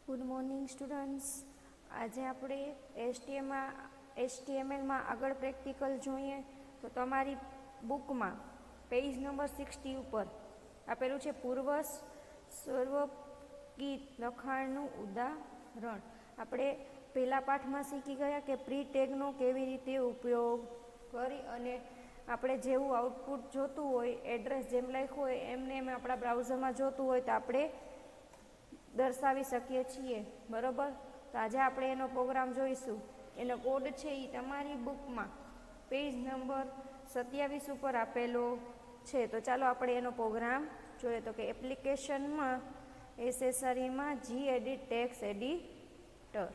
Good morning students. આજે આપણે HTMLમાં આગળ પ્રેક્ટિકલ જોઈએ. તો તમારી બુકમાં પેજ નંબર 60 ઉપર આપેલું છે પૂર્વ સ્વરૂપગીત લખાણનું ઉદાહરણ. આપણે પહેલા પાઠમાં શીખી ગયા કે પ્રી ટેગનો કેવી રીતે ઉપયોગ કરી અને આપણે જેવું આઉટપુટ જોતું હોય, એડ્રેસ જેમ લખ્યું હોય એમને એમ આપણા બ્રાઉઝરમાં જોતું હોય તો આપણે દર્શાવી શકીએ છીએ. બરાબર. તો આજે આપણે એનો પ્રોગ્રામ જોઈશું. એનો કોડ છે એ તમારી બુકમાં પેજ નંબર 27 ઉપર આપેલો છે. તો ચાલો આપણે એનો પ્રોગ્રામ જોઈએ. તો કે એપ્લિકેશનમાં એસેસરીમાં Gedit ટેક્સ્ટ એડિટર.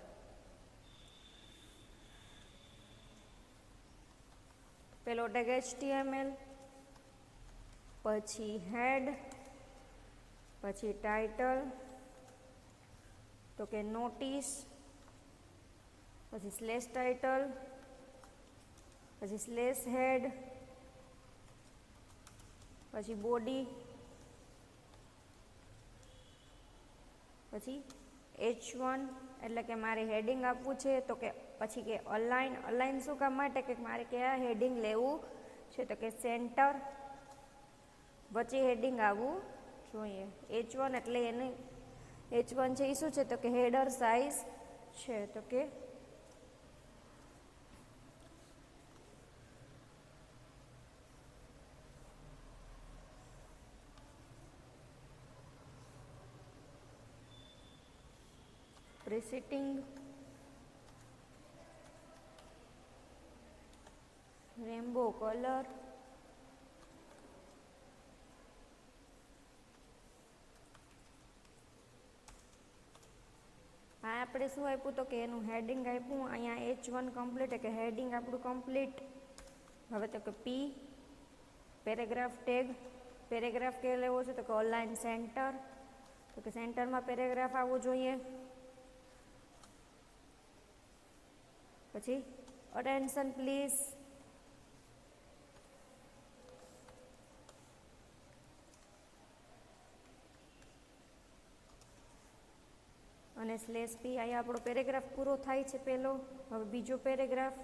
પેલો ટેગ HTML, પછી હેડ, પછી ટાઇટલ, તો કે નોટિસ, પછી સ્લેશ ટાઇટલ, પછી સ્લેશ હેડ, પછી બોડી, પછી H1 એટલે કે મારે હેડિંગ આપવું છે. તો કે પછી કે અલાઇન શું કામ માટે કે મારે કયા હેડિંગ લેવું છે. તો કે સેન્ટર, વચ્ચે હેડિંગ આવવું જોઈએ. H1 એટલે એને H1 છે એ શું છે તો કે હેડર સાઇઝ છે. તો કે પ્રિસિટિંગ, રેમ્બો કલર, આ આપણે શું આપ્યું તો કે એનું હેડિંગ આપ્યું. અહીંયા H1 કમ્પ્લીટ કે હેડિંગ આપણું કમ્પ્લીટ. હવે તો કે P પેરેગ્રાફ ટેગ, પેરેગ્રાફ કે લેવો છે તો કે અલાઇન સેન્ટર, તો કે સેન્ટરમાં પેરેગ્રાફ આવવો જોઈએ. પછી અટેન્શન પ્લીઝ, અને સ્લેશ P. અહીંયા આપણો પેરેગ્રાફ પૂરો થાય છે પહેલો. હવે બીજો પેરેગ્રાફ,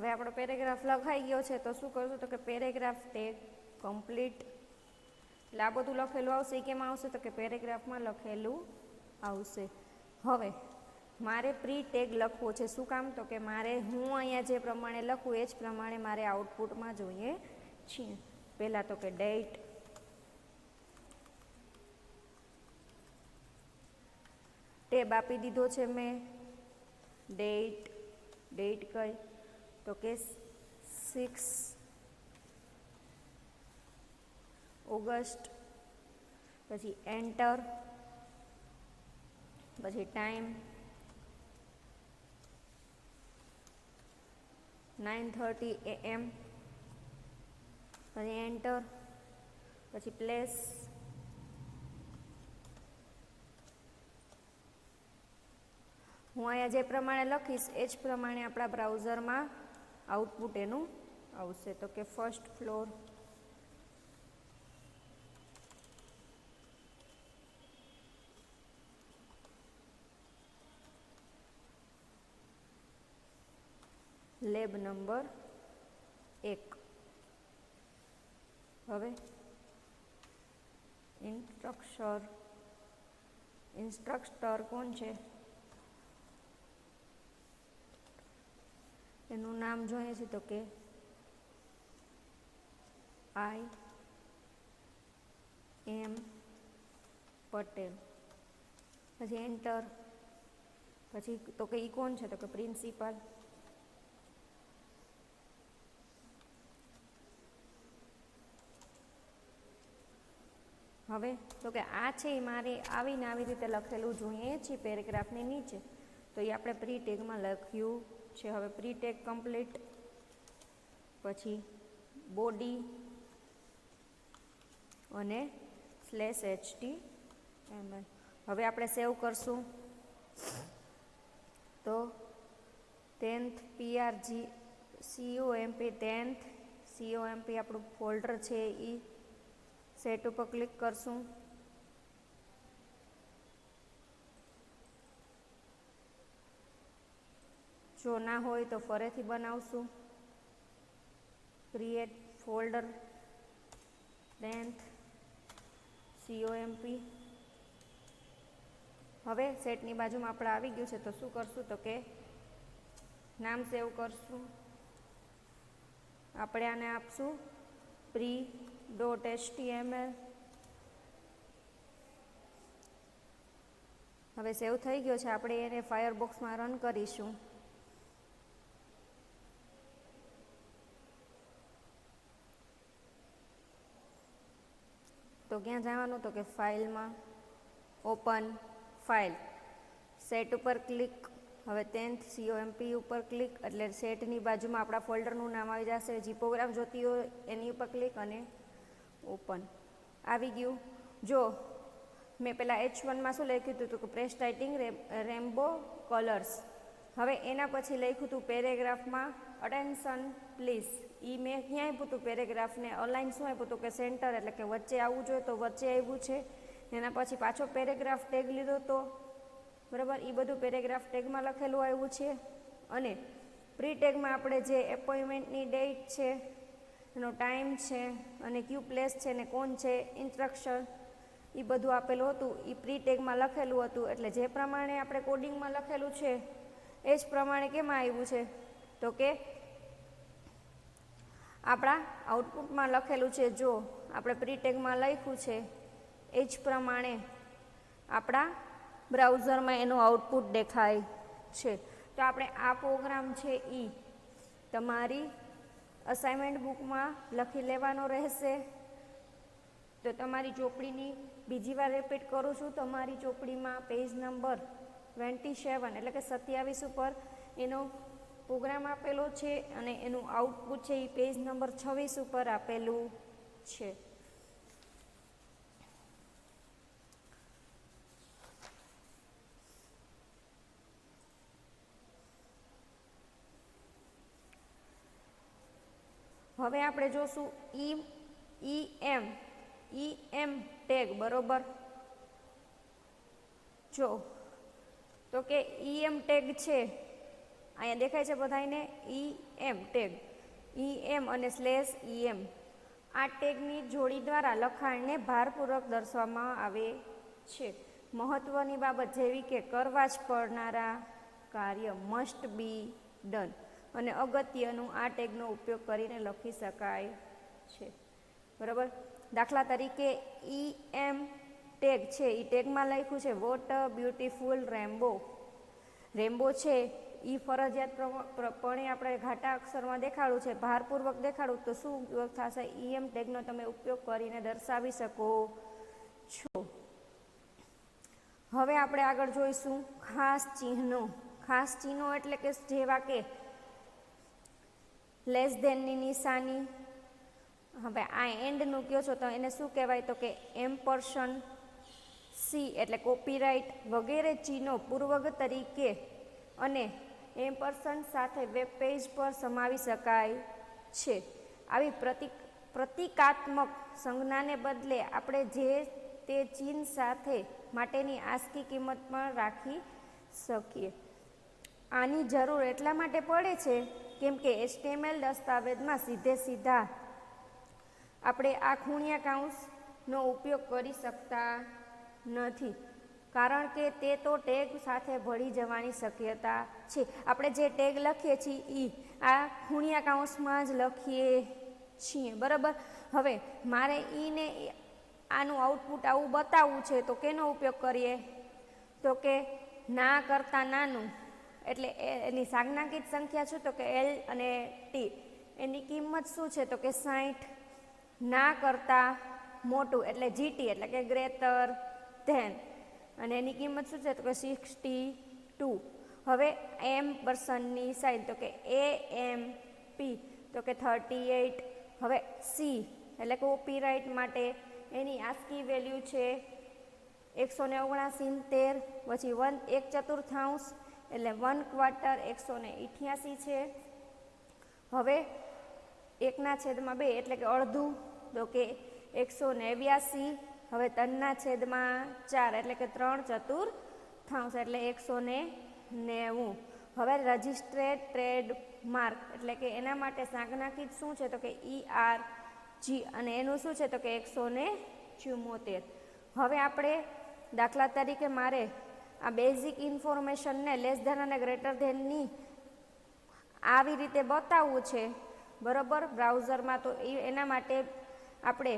હવે આપણો પેરેગ્રાફ લખાઈ ગયો છે, તો શું કરશું તો કે પેરેગ્રાફ ટેગ કમ્પ્લીટ. એટલે આ બધું લખેલું આવશે. એ કેમાં આવશે તો કે પેરેગ્રાફમાં લખેલું આવશે. હવે મારે પ્રી ટેગ લખવો છે. શું કામ તો કે મારે હું અહીંયા જે પ્રમાણે લખું એ જ પ્રમાણે મારે આઉટપુટમાં જોઈએ છીએ. પહેલાં તો કે ડેટ, ટેબ આપી દીધો છે મેં. ડેટ કઈ તો કે 6 ઓગસ્ટ, પછી એન્ટર, પછી ટાઈમ 9:30 AM, પછી એન્ટર, પછી પ્લેસ, હું અહીંયા જે પ્રમાણે લખીશ એ જ પ્રમાણે આપણા બ્રાઉઝરમાં આઉટપુટ એનું આવશે. તો કે ફર્સ્ટ ફ્લોર, લેબ નંબર 1. હવે ઇન્સ્ટ્રક્ટર કોણ છે એનું નામ જોઈએ છે તો કે IM પટેલ, પછી એન્ટર, પછી તો કે ઈ કોણ છે તો કે પ્રિન્સિપાલ. હવે તો કે આ છે એ મારે આવીને આવી રીતે લખેલું જોઈએ છે પેરેગ્રાફની નીચે, તો એ આપણે પ્રી ટેગમાં લખ્યું છે. હવે પ્રી ટેગ કમ્પ્લીટ, પછી બોડી અને /HTML. હવે આપણે સેવ કરશું તો 10th PRGCOMP 10th COMP આપણું ફોલ્ડર છે એ સેટ ઉપર ક્લિક કરશું. જો ના હોય તો ફરીથી બનાવશું. Create folder 10th COMP. હવે સેટની બાજુમાં આપણે આવી ગયું છે, તો શું કરશું તો કે નામ સેવ કરશું. આપણે આને આપશું pre.html. હવે સેવ થઈ ગયો છે. આપણે એને ફાયરબોક્સમાં રન કરીશું. તો ક્યાં જવાનું તો કે ફાઇલમાં, ઓપન ફાઇલ, સેટ ઉપર ક્લિક. હવે 10th COMP ઉપર ક્લિક એટલે સેટની બાજુમાં આપણા ફોલ્ડરનું નામ આવી જશે. જે પ્રોગ્રામ જોતી હોય એની ઉપર ક્લિક અને ઓપન. આવી ગયું. જો મેં પહેલાં H1માં શું લખ્યું હતું કે પ્રેસ ટાઇટિંગ રેમ્બો કલર્સ. હવે એના પછી લખ્યું હતું પેરેગ્રાફમાં અટેન્શન પ્લીઝ. એ મેં ક્યાં આપ્યું હતું પેરેગ્રાફને અલાઇન શું આપ્યું હતું કે સેન્ટર, એટલે કે વચ્ચે આવવું જોઈએ તો વચ્ચે આવ્યું છે. એના પછી પાછો પેરેગ્રાફ ટેગ લીધો તો બરાબર. એ બધું પેરેગ્રાફ ટેગમાં લખેલું આવ્યું છે. અને પ્રી ટેગમાં આપણે જે એપોઇન્ટમેન્ટની ડેટ છે, એનો ટાઈમ છે, અને ક્યુ પ્લેસ છે ને કોણ છે, ઇન્સ્ટ્રક્શન, એ બધું આપેલું હતું. એ પ્રી ટેગમાં લખેલું હતું. એટલે જે પ્રમાણે આપણે કોડિંગમાં લખેલું છે એ જ પ્રમાણે કેમાં આવ્યું છે તો કે આપણા આઉટપુટમાં લખેલું છે. જો આપણે પ્રી ટેગમાં લખ્યું છે એ જ પ્રમાણે આપણા બ્રાઉઝરમાં એનું આઉટપુટ દેખાય છે. તો આપણે આ પ્રોગ્રામ છે એ તમારી અસાઇનમેન્ટ બુકમાં લખી લેવાનો રહેશે. તો તમારી ચોપડીની બીજી વાર રિપીટ કરું છું. તમારી ચોપડીમાં પેજ નંબર 27 એટલે કે 27 ઉપર એનો પ્રોગ્રામ આપેલો છે અને એનું આઉટપુટ છે એ પેજ નંબર 26 ઉપર આપેલું છે. હવે આપણે જોશું EM ટેગ. બરોબર. જો તો કે EM ટેગ છે અહીંયા દેખાય છે બધાને EM ટેગ, EM અને /EM આ ટેગની જોડી દ્વારા લખાણને ભારપૂર્વક દર્શાવવામાં આવે છે. મહત્વની બાબત જેવી કે કરવા જ પડનારા કાર્ય મસ્ટ બી ડન અને અગત્યનું આ ટેગનો ઉપયોગ કરીને લખી શકાય છે. બરાબર. દાખલા તરીકે EM ટેગ છે એ ટેગમાં લખ્યું છે what a beautiful Rambo. Rambo છે એ ફરજિયાતપણે આપણે ઘાટા અક્ષરમાં દેખાડવું છે, ભારપૂર્વક દેખાડવું, તો શું ઉપયોગ થશે? EM ટેગનો તમે ઉપયોગ કરીને દર્શાવી શકો છો. હવે આપણે આગળ જોઈશું ખાસ ચિહ્નો. ખાસ ચિહ્નો એટલે કે જેવા કે લેસ ધેનની નિશાની. હવે આ એન્ડનું કહો છો તો એને શું કહેવાય? તો કે એમ્પરસન, સી એટલે કોપીરાઇટ વગેરે ચિહ્નો પૂર્વગ તરીકે અને એમ્પરસન સાથે વેબ પેજ પર સમાવી શકાય છે. આવી પ્રતિકાત્મક સંજ્ઞાને બદલે આપણે જે તે ચિહ્ન સાથે માટેની આસ્કી કિંમત પણ રાખી શકીએ. આની જરૂર એટલા માટે પડે છે કેમ કે HTML દસ્તાવેજમાં સીધા આપણે આ ખૂણિયા કૌંસનો ઉપયોગ કરી શકતા નથી, કારણ કે તે તો ટેગ સાથે ભળી જવાની શક્યતા છે. આપણે જે ટેગ લખીએ છીએ એ આ ખૂણિયા કૌંસમાં જ લખીએ છીએ. બરાબર. હવે મારે ઈને આનું આઉટપુટ આવું બતાવવું છે તો કેનો ઉપયોગ કરીએ? તો કે ના કરતાં નાનું એટલે એની સાજ્ઞાકીય સંખ્યા શું? તો કે L અને T. એની કિંમત શું છે? તો કે 60. ના કરતાં મોટું એટલે GT એટલે કે ગ્રેટર ધેન, અને એની કિંમત શું છે? તો કે 62. હવે એમ્પરસનની સાઇન તો કે AMP તો કે 38. હવે સી એટલે કોપીરાઇટ માટે એની આસ્કી વેલ્યુ છે 179. પછી 1/4 એટલે 1/4 188 છે. હવે 1/2 એટલે કે અડધું તો કે 189. હવે 3/4 એટલે કે 3/4 એટલે 190. હવે રજિસ્ટ્રેડ ટ્રેડમાર્ક એટલે કે એના માટે સાજ્ઞાકીય શું છે? તો કે ERG અને એનું શું છે? તો કે 174. હવે આપણે દાખલા તરીકે મારે આ બેઝિક ઇન્ફોર્મેશનને લેસ ધેન અને ગ્રેટર ધેનની આવી રીતે બતાવવું છે. બરાબર. બ્રાઉઝરમાં તો એના માટે આપણે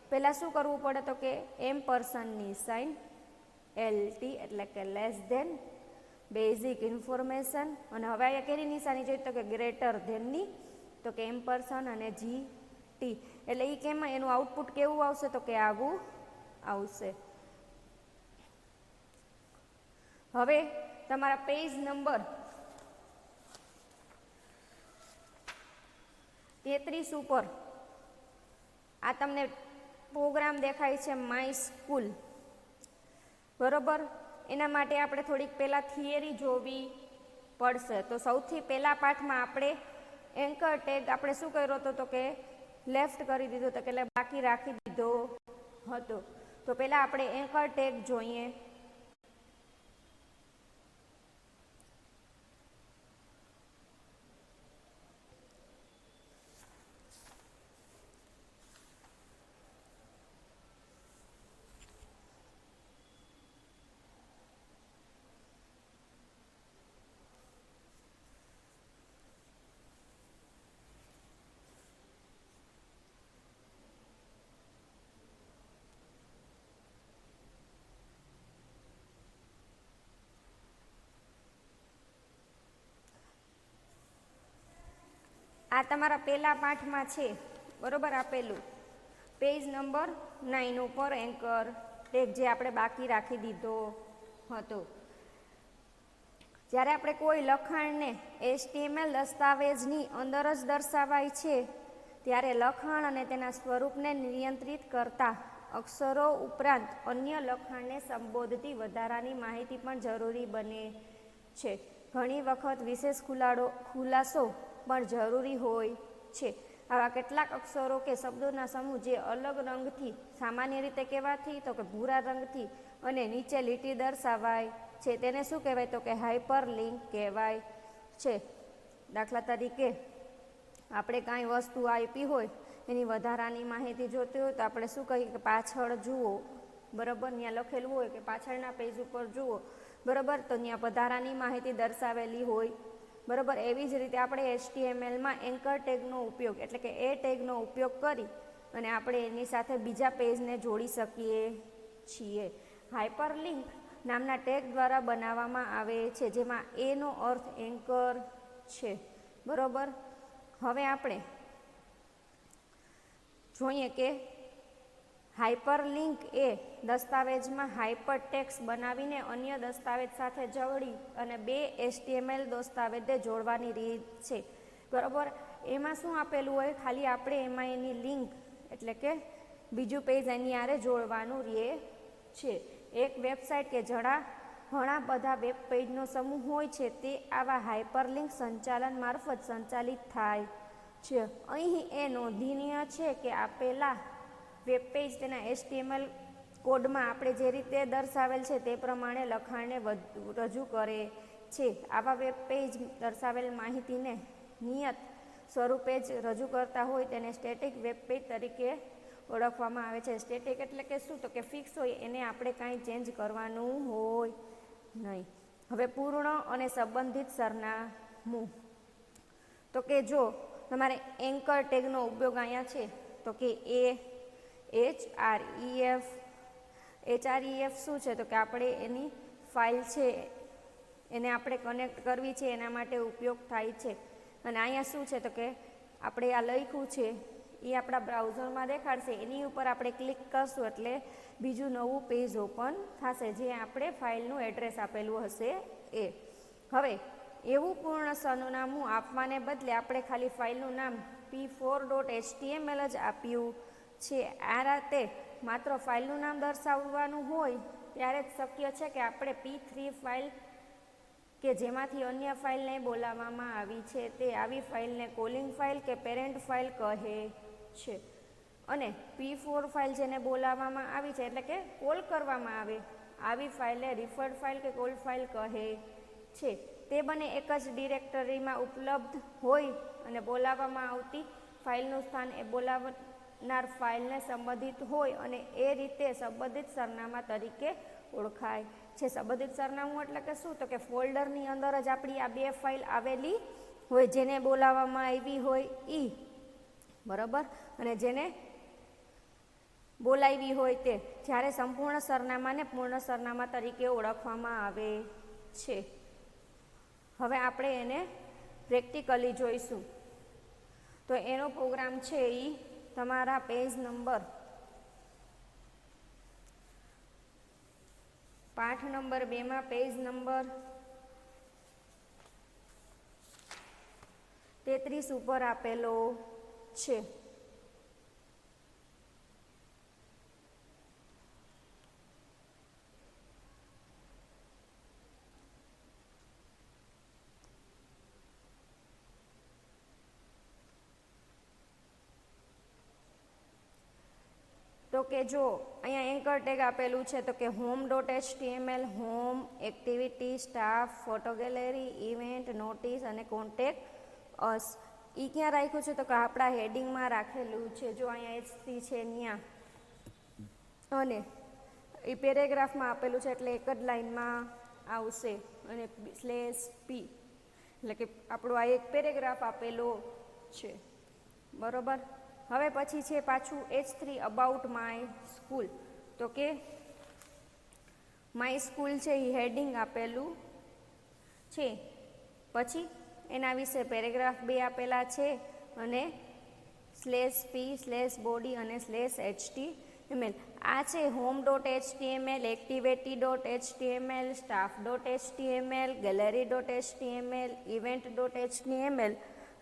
પહેલાં શું કરવું પડે? તો કે એમ્પરસનની સાઇન LT એટલે કે લેસ ધેન બેઝિક ઇન્ફોર્મેશન, અને હવે અહીંયા કેની નિશાની જોઈએ? તો કે ગ્રેટર ધેનની, તો કે એમ્પરસન અને GT એટલે એ કેમાં એનું આઉટપુટ કેવું આવશે? તો કે આવું આવશે. હવે તમારા પેજ નંબર 33 ઉપર આ તમને પ્રોગ્રામ દેખાય છે માય સ્કૂલ. બરોબર. એના માટે આપણે થોડીક પહેલાં થિયરી જોવી પડશે. તો સૌથી પહેલા પાઠમાં આપણે એન્કર ટેગ આપણે શું કર્યો હતો? તો કે લેફ્ટ કરી દીધો હતો, એટલે બાકી રાખી દીધો હતો. તો પહેલાં આપણે એન્કર ટેગ જોઈએ. આ તમારા પહેલા પાઠમાં છે. બરોબર. આપેલું પેજ નંબર 9 ઉપર એન્કર ટેગ જે આપણે બાકી રાખી દીધો હતો. જ્યારે આપણે કોઈ લખાણને HTML દસ્તાવેજની અંદર જ દર્શાવાય છે ત્યારે લખાણ અને તેના સ્વરૂપને નિયંત્રિત કરતા અક્ષરો ઉપરાંત અન્ય લખાણને સંબોધતી વધારાની માહિતી પણ જરૂરી બને છે. ઘણી વખત વિશેષ ખુલાસો પણ જરૂરી હોય છે. આવા કેટલાક અક્ષરો કે શબ્દોના સમૂહ જે અલગ રંગથી સામાન્ય રીતે કહેવાથી તો કે ભૂરા રંગથી અને નીચે લીટી દર્શાવાય છે તેને શું કહેવાય? તો કે હાઇપરલિંક કહેવાય છે. દાખલા તરીકે આપણે કાંઈ વસ્તુ આપી હોય એની વધારાની માહિતી જોતી હોય તો આપણે શું કહીએ કે પાછળ જુઓ, બરાબર. ત્યાં લખેલું હોય કે પાછળના પેજ ઉપર જુઓ, બરાબર, તો ત્યાં વધારાની માહિતી દર્શાવેલી હોય, બરાબર. એવી જ રીતે આપણે HTMLમાં એન્કર ટેગનો ઉપયોગ એટલે કે એ ટેગનો ઉપયોગ કરી અને આપણે એની સાથે બીજા પેજને જોડી શકીએ છીએ. હાઇપરલિંક નામના ટેગ દ્વારા બનાવવામાં આવે છે, જેમાં એનો અર્થ એન્કર છે, બરાબર. હવે આપણે જોઈએ કે હાઇપરલિંક એ દસ્તાવેજમાં હાઇપરટેક્સ્ટ બનાવીને અન્ય દસ્તાવેજ સાથે જોડી અને બે HTML દસ્તાવેજને જોડવાની રીત છે, બરાબર. એમાં શું આપેલું હોય, ખાલી આપણે એમાં એની લિંક એટલે કે બીજું પેજ એની આરે જોડવાનું રહે છે. એક વેબસાઇટ કે ઘણા બધા વેબ પેજનો સમૂહ હોય છે તે આવા હાઇપરલિંક સંચાલન મારફત સંચાલિત થાય છે. અહીં એ નોંધનીય છે કે આપેલા વેબ પેજ તેના HTML કોડમાં આપણે જે રીતે દર્શાવેલ છે તે પ્રમાણે લખાણને રજૂ કરે છે. આવા વેબ પેજ દર્શાવેલ માહિતીને નિયત સ્વરૂપે જ રજૂ કરતા હોય તેને સ્ટેટિક વેબ પેજ તરીકે ઓળખવામાં આવે છે. સ્ટેટિક એટલે કે શું, તો કે ફિક્સ હોય, એને આપણે કાંઈ ચેન્જ કરવાનું હોય નહીં. હવે પૂર્ણ અને સંબંધિત સરનામું, તો કે જો તમારે એન્કર ટેગનો ઉપયોગ અહીંયા છે તો કે href શું છે, તો કે આપણે એની ફાઇલ છે એને આપણે કનેક્ટ કરવી છે એના માટે ઉપયોગ થાય છે. અને અહીંયા શું છે, તો કે આપણે આ લખ્યું છે એ આપણા બ્રાઉઝરમાં દેખાડશે, એની ઉપર આપણે ક્લિક કરશું એટલે બીજું નવું પેજ ઓપન થશે જે આપણે ફાઇલનું એડ્રેસ આપેલું હશે એ. હવે એવું પૂર્ણ સરનામું આપવાને બદલે આપણે ખાલી ફાઇલનું નામ p4.html જ આપ્યું છે. આ રીતે માત્ર ફાઇલનું નામ દર્શાવવાનું હોય ત્યારે જ શક્ય છે કે આપણે p3 ફાઇલ કે જેમાંથી અન્ય ફાઇલને બોલાવવામાં આવી છે તે આવી ફાઇલને કોલિંગ ફાઇલ કે પેરેન્ટ ફાઇલ કહે છે. અને p4 ફાઇલ જેને બોલાવવામાં આવી છે એટલે કે કોલ કરવામાં આવે આવી ફાઇલને રિફર્ડ ફાઇલ કે કોલ ફાઇલ કહે છે. તે બંને એક જ ડિરેક્ટરીમાં ઉપલબ્ધ હોય અને બોલાવવામાં આવતી ફાઇલનું સ્થાન એ બોલાવનાર ફાઇલને સંબંધિત હોય અને એ રીતે સંબંધિત સરનામા તરીકે ઓળખાય છે. સંબંધિત સરનામું એટલે કે શું, તો કે ફોલ્ડરની અંદર જ આપણી આ બે ફાઇલ આવેલી હોય જેને બોલાવવામાં આવી હોય ઈ, બરાબર, અને જેને બોલાવી હોય તે. જ્યારે સંપૂર્ણ સરનામાને પૂર્ણ સરનામા તરીકે ઓળખવામાં આવે છે. હવે આપણે એને પ્રેક્ટિકલી જોઈશું. તો એનો પ્રોગ્રામ છે એ તમારા પેજ નંબર પાઠ નંબર 2માં પેજ નંબર 33 ઉપર આપેલો છે. તો કે જો અહીંયા એન્કર ટેગ આપેલું છે તો કે home.html, home, activity, staff, photo gallery, event, notice અને કોન્ટેક્ટ અસ. એ ક્યાં રાખ્યું છે, તો કે આપણા હેડિંગમાં રાખેલું છે. જો અહીંયા HT છે ત્યાં, અને એ પેરેગ્રાફમાં આપેલું છે એટલે એક જ લાઇનમાં આવશે. અને /p એટલે કે આપણો આ એક પેરેગ્રાફ આપેલો છે, બરાબર. હવે પછી છે પાછું H3 અબાઉટ માય સ્કૂલ. તો કે માય સ્કૂલ છે એ હેડિંગ આપેલું છે. પછી એના વિશે પેરેગ્રાફ 2 આપેલા છે અને /p/body અને /html. આ છે home.html, activity.html, staff.html, gallery.html, event.html,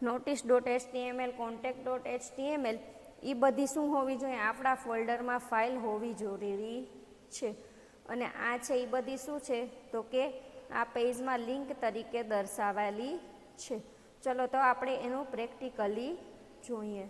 notice.html, contact.html. એ બધી શું હોવી જોઈએ, આપણા ફોલ્ડરમાં ફાઇલ હોવી જરૂરી છે. અને આ છે એ બધી શું છે, તો કે આ પેજમાં લિંક તરીકે દર્શાવેલી છે. ચલો તો આપણે એનું પ્રેક્ટિકલી જોઈએ.